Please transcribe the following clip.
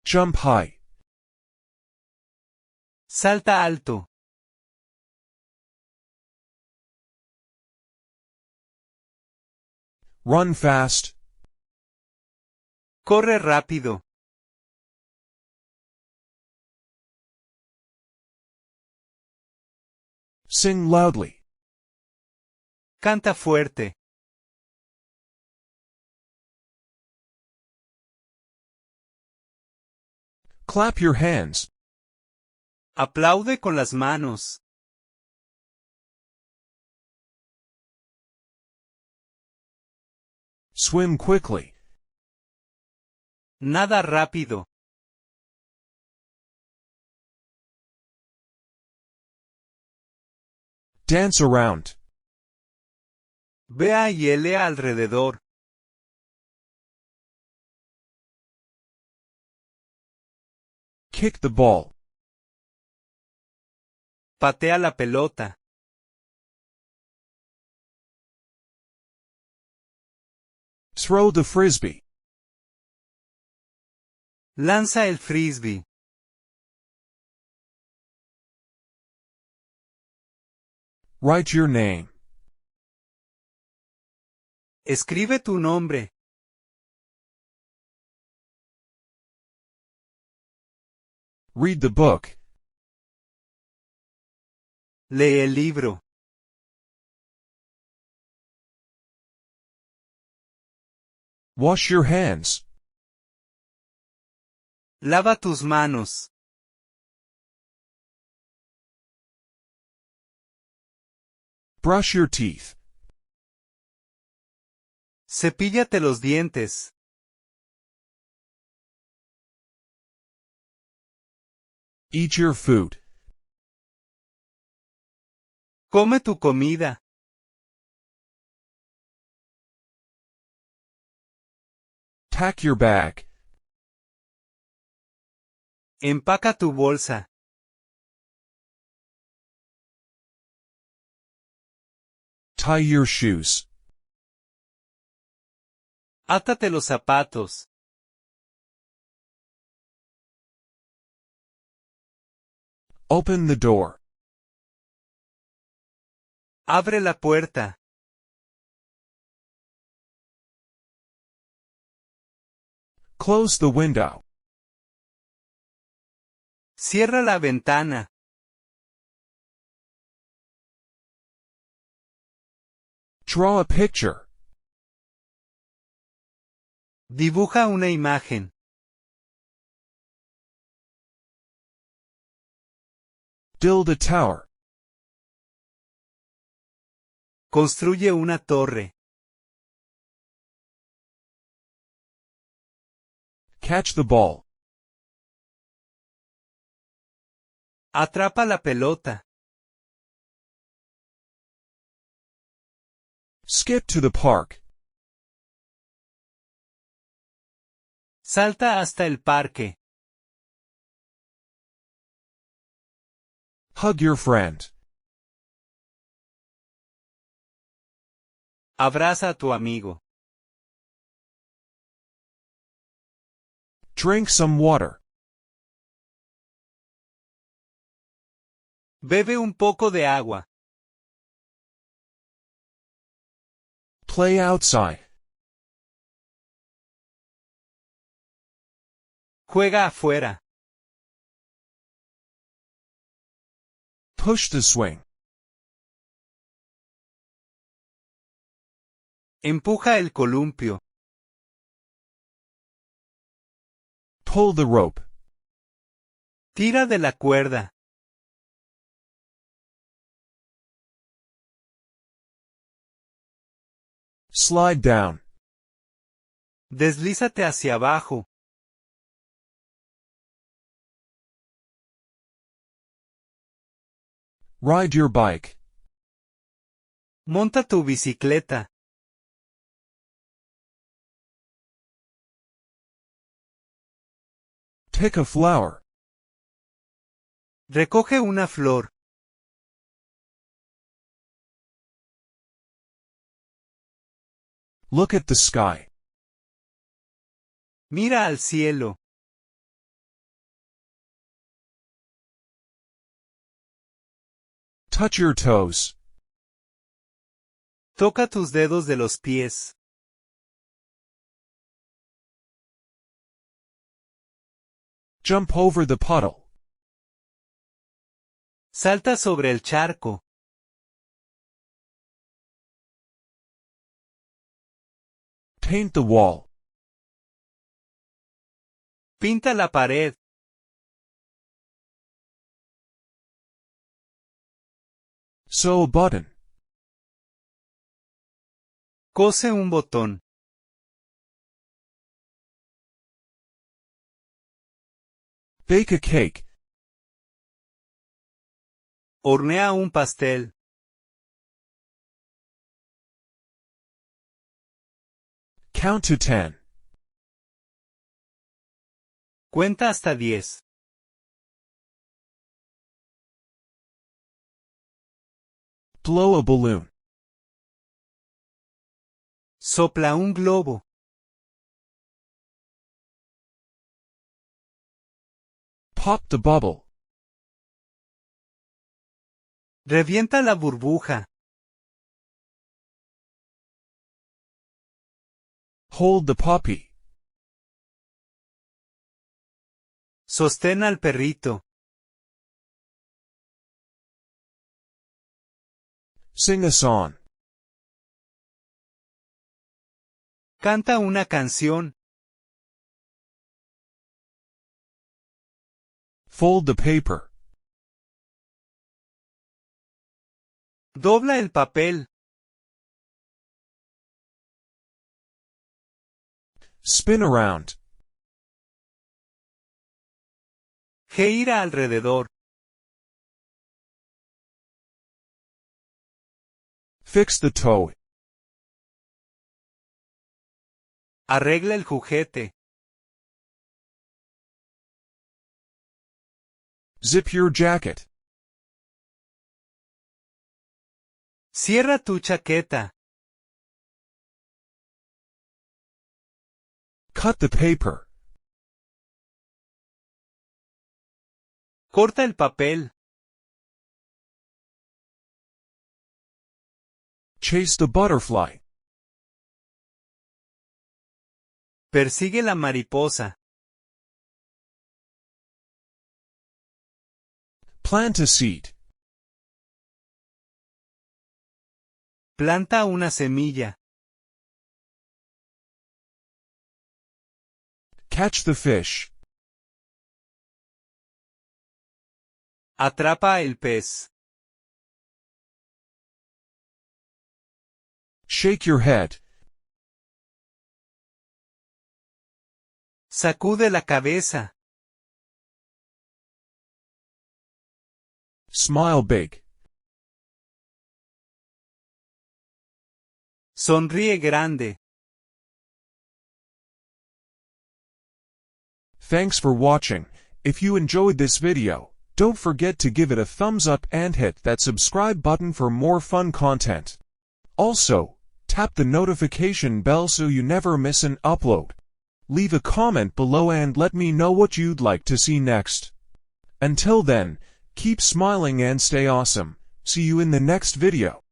Jump high. Salta alto. Run fast. Corre rápido. Sing loudly. Canta fuerte. Clap your hands. Aplaude con las manos. Swim quickly. Nada rápido. Dance around. Vea y elea alrededor. Kick the ball. Patea la pelota. Throw the frisbee. Lanza el frisbee. Write your name. Escribe tu nombre. Read the book. Lee el libro. Wash your hands. Lava tus manos. Brush your teeth. Cepíllate los dientes. Eat your food. Come tu comida. Pack your bag. Empaca tu bolsa. Tie your shoes. Átate los zapatos. Open the door. Abre la puerta. Close the window. Cierra la ventana. Draw a picture. Dibuja una imagen. Build a tower. Construye una torre. Catch the ball. Atrapa la pelota. Skip to the park. Salta hasta el parque. Hug your friend. Abraza a tu amigo. Drink some water. Bebe un poco de agua. Play outside. Juega afuera. Push the swing. Empuja el columpio. Pull the rope. Tira de la cuerda. Slide down. Deslízate hacia abajo. Ride your bike. Monta tu bicicleta. Pick a flower. Recoge una flor. Look at the sky. Mira al cielo. Touch your toes. Toca tus dedos de los pies. Jump over the puddle. Salta sobre el charco. Paint the wall. Pinta la pared. Sew a button. Cose un botón. Bake a cake. Hornea un pastel. Count to 10. Cuenta hasta 10. Blow a balloon. Sopla un globo. Pop the bubble. Revienta la burbuja. Hold the puppy. Sostén al perrito. Sing a song. Canta una canción. Fold the paper. Dobla el papel. Spin around. Gira alrededor. Fix the toe. Arregla el juguete. Zip your jacket. Cierra tu chaqueta. Cut the paper. Corta el papel. Chase the butterfly. Persigue la mariposa. Plant a seed. Planta una semilla. Catch the fish. Atrapa el pez. Shake your head. Sacude la cabeza. Smile big. Sonríe grande. Thanks for watching. If you enjoyed this video, don't forget to give it a thumbs up and hit that subscribe button for more fun content. Also, tap the notification bell so you never miss an upload. Leave a comment below and let me know what you'd like to see next. Until then, keep smiling and stay awesome. See you in the next video.